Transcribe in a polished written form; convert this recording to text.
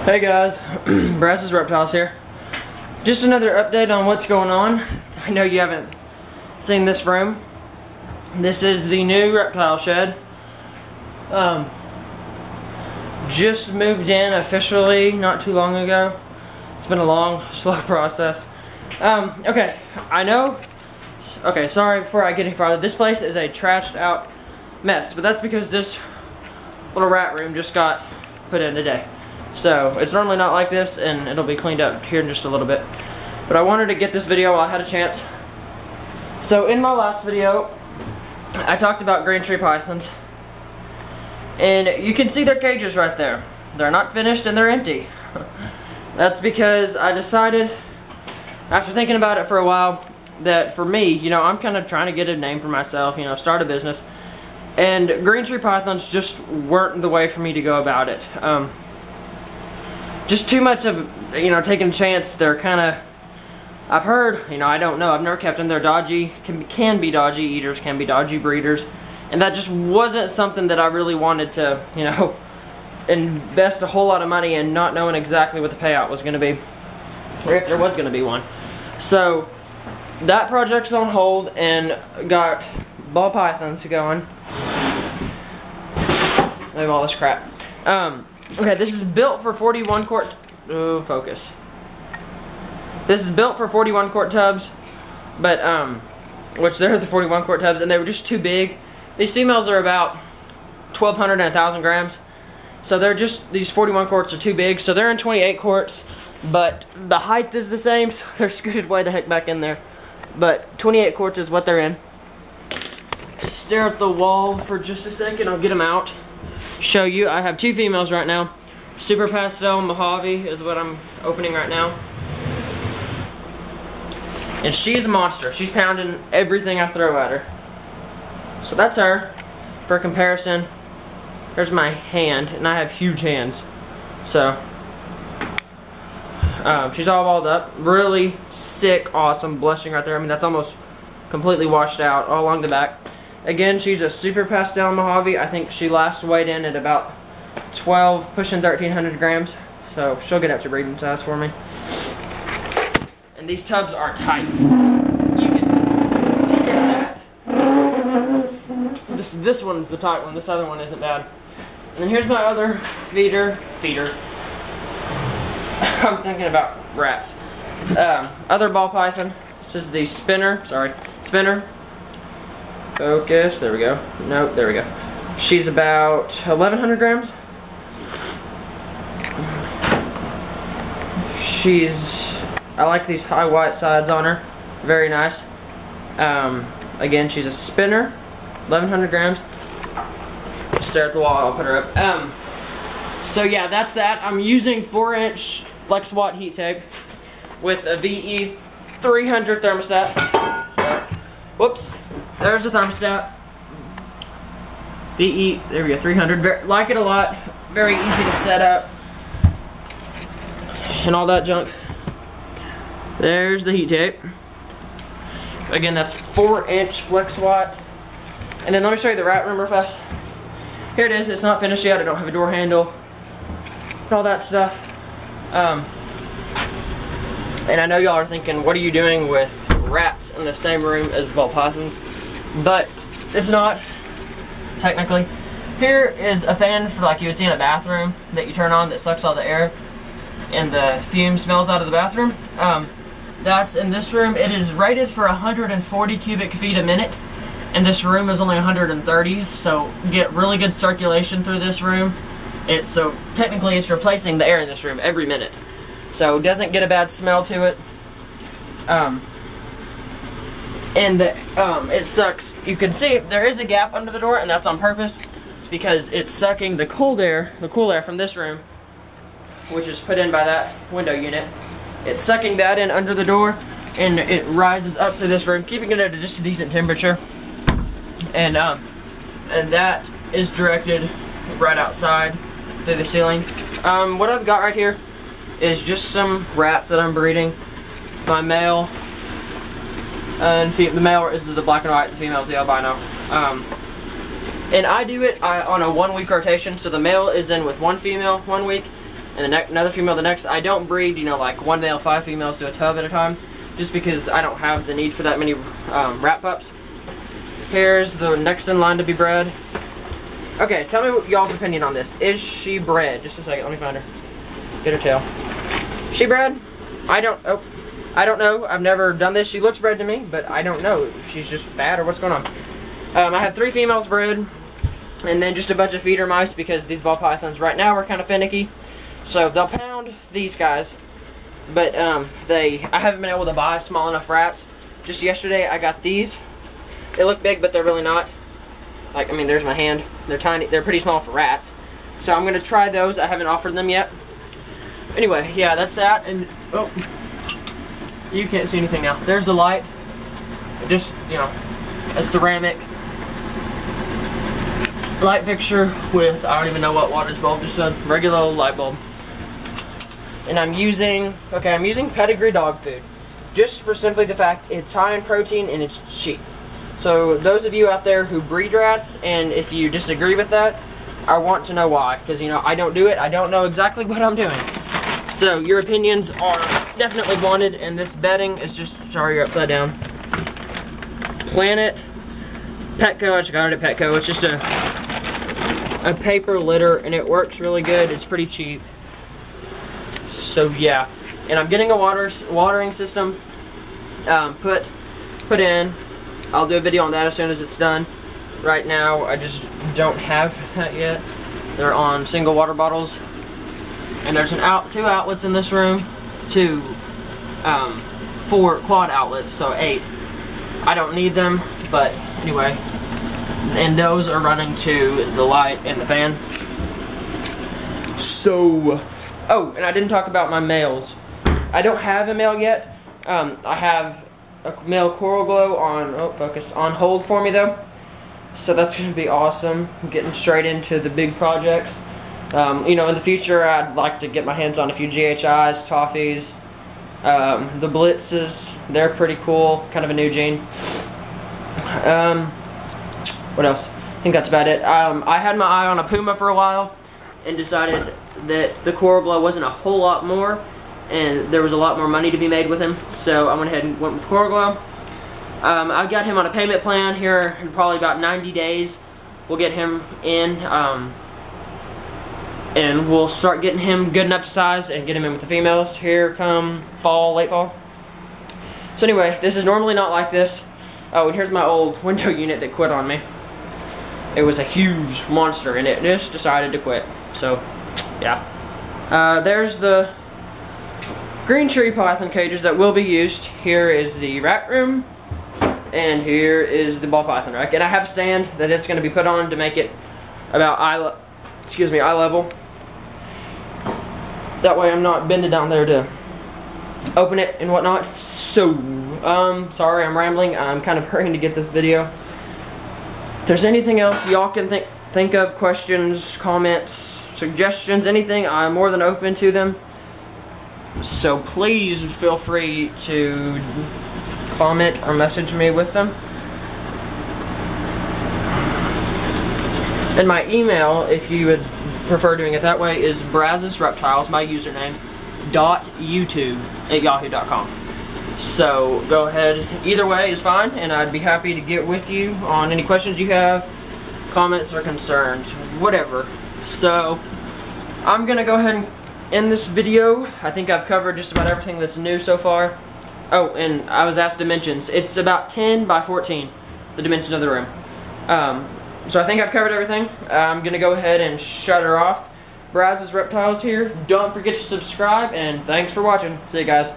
Hey guys, Brass's Reptiles here. Just another update on what's going on. I know you haven't seen this room. This is the new reptile shed. Just moved in officially not too long ago. It's been a long, slow process. Okay, I know. Okay, sorry before I get any farther. This place is a trashed out mess, but that's because this little rat room just got put in today. So it's normally not like this, and it'll be cleaned up here in just a little bit. But I wanted to get this video while I had a chance. So in my last video, I talked about green tree pythons. And you can see their cages right there. They're not finished and they're empty. That's because I decided, after thinking about it for a while, that for me, you know, I'm kind of trying to get a name for myself, you know, start a business. And green tree pythons just weren't the way for me to go about it. Just too much of, you know, taking a chance. They're kind of, I've heard, you know, I don't know, I've never kept them. They're dodgy, can be dodgy eaters, can be dodgy breeders. And that just wasn't something that I really wanted to, you know, invest a whole lot of money in, not knowing exactly what the payout was going to be, or if there was going to be one. So that project's on hold, and got ball pythons going. Move all this crap. Okay, this is built for 41 quart. Oh, focus. This is built for 41 quart tubs, but which they're the 41 quart tubs, and they were just too big. These females are about 1,200 and 1,000 grams, so they're just, these 41 quarts are too big. So they're in 28 quarts, but the height is the same, so they're scooted way the heck back in there. But 28 quarts is what they're in. Stare at the wall for just a second. I'll get them out. Show you. I have two females right now. Super Pastel Mojave is what I'm opening right now. And she's a monster. She's pounding everything I throw at her. So that's her. For comparison, there's my hand, and I have huge hands. So she's all balled up. Really sick, awesome, blushing right there. I mean, that's almost completely washed out all along the back. Again, she's a Super Pastel Mojave. I think she last weighed in at about 12, pushing 1,300 grams. So she'll get up to breeding size for me. And these tubs are tight. You can hear that. This one's the tight one. This other one isn't bad. And then here's my other feeder. I'm thinking about rats. Other ball python. This is the spinner. Spinner. Focus. There we go. Nope. There we go. She's about 1,100 grams. I like these high white sides on her. Very nice. Again, she's a spinner. 1,100 grams. Stare at the wall. I'll put her up. So yeah, that's that. I'm using 4-inch Flex Watt heat tape with a VE 300 thermostat. Whoops. There's the thermostat. VE, there we go, 300. Like it a lot. Very easy to set up. And all that junk. There's the heat tape. Again, that's 4-inch Flex Watt. And then let me show you the rat room real fast. Here it is. It's not finished yet. I don't have a door handle. And all that stuff. And I know y'all are thinking, what are you doing with rats in the same room as ball pythons? But it's not, technically. Here is a fan for like you would see in a bathroom that you turn on that sucks all the air and the fume smells out of the bathroom. That's in this room. It is rated for 140 cubic feet a minute, and this room is only 130, so you get really good circulation through this room. So technically it's replacing the air in this room every minute, so it doesn't get a bad smell to it. And it sucks. You can see there is a gap under the door, and that's on purpose because it's sucking the cool air from this room, which is put in by that window unit. It's sucking that in under the door, and it rises up to this room, keeping it at just a decent temperature. And that is directed right outside through the ceiling. What I've got right here is just some rats that I'm breeding. My male. And the male is the black and white, the female is the albino. And I do it on a 1-week rotation, so the male is in with one female 1 week, and another female the next. I don't breed, you know, like 1 male, 5 females to a tub at a time, just because I don't have the need for that many rat pups. Here's the next in line to be bred. Okay, tell me what y'all's opinion on this. Is she bred? Just a second, let me find her. Get her tail. She bred? I don't know. I've never done this. She looks bred to me, but I don't know if she's just fat or what's going on. I have 3 females bred, and then just a bunch of feeder mice because these ball pythons right now are kind of finicky. So they'll pound these guys, but I haven't been able to buy small enough rats. Just yesterday I got these. They look big, but they're really not. Like, I mean, there's my hand. They're tiny. They're pretty small for rats. So I'm gonna try those. I haven't offered them yet. Anyway, yeah, that's that. And oh, you can't see anything now. There's the light. Just, you know, a ceramic light fixture with, I don't even know what wattage bulb, just a regular old light bulb. And I'm using Pedigree dog food, just for simply the fact it's high in protein and it's cheap. So those of you out there who breed rats, and if you disagree with that, I want to know why, because, you know, I don't do it. I don't know exactly what I'm doing. So your opinions are definitely wanted, and this bedding is just, sorry, you're upside down. Planet Petco, I just got it at Petco. It's just a paper litter, and it works really good. It's pretty cheap. So yeah, and I'm getting a watering system put in. I'll do a video on that as soon as it's done. Right now, I just don't have that yet. They're on single water bottles. And there's 2 outlets in this room. 4 quad outlets, so 8. I don't need them, but anyway. And those are running to the light and the fan. So, oh, and I didn't talk about my males. I don't have a male yet. I have a male Coral Glow on hold for me though. So that's going to be awesome. I'm getting straight into the big projects. You know, in the future I'd like to get my hands on a few GHIs, Toffees, the Blitzes. They're pretty cool, kind of a new gene. What else? I think that's about it. I had my eye on a Puma for a while and decided that the Coral Glow wasn't a whole lot more, and there was a lot more money to be made with him, so I went ahead and went with Coral Glow. I got him on a payment plan here in probably about 90 days. We'll get him in, and we'll start getting him good enough to size and get him in with the females here come fall, late fall. So anyway, this is normally not like this. Oh, and here's my old window unit that quit on me. It was a huge monster, and it just decided to quit. So, yeah. There's the green tree python cages that will be used. Here is the rat room, and here is the ball python rack. And I have a stand that it's going to be put on to make it about eye level. That way I'm not bending down there to open it and whatnot. So, sorry I'm rambling. I'm kind of hurrying to get this video. If there's anything else y'all can think of, questions, comments, suggestions, anything, I'm more than open to them. So please feel free to comment or message me with them. And my email, if you would prefer doing it that way, is BrazosReptiles, my username, .youtube@yahoo.com. So go ahead, either way is fine, and I'd be happy to get with you on any questions you have, comments or concerns, whatever. So I'm gonna go ahead and end this video. I think I've covered just about everything that's new so far. Oh, and I was asked dimensions. It's about 10 by 14, the dimension of the room. So I think I've covered everything. I'm gonna go ahead and shut her off. Brazos Reptiles here. Don't forget to subscribe, and thanks for watching. See you guys.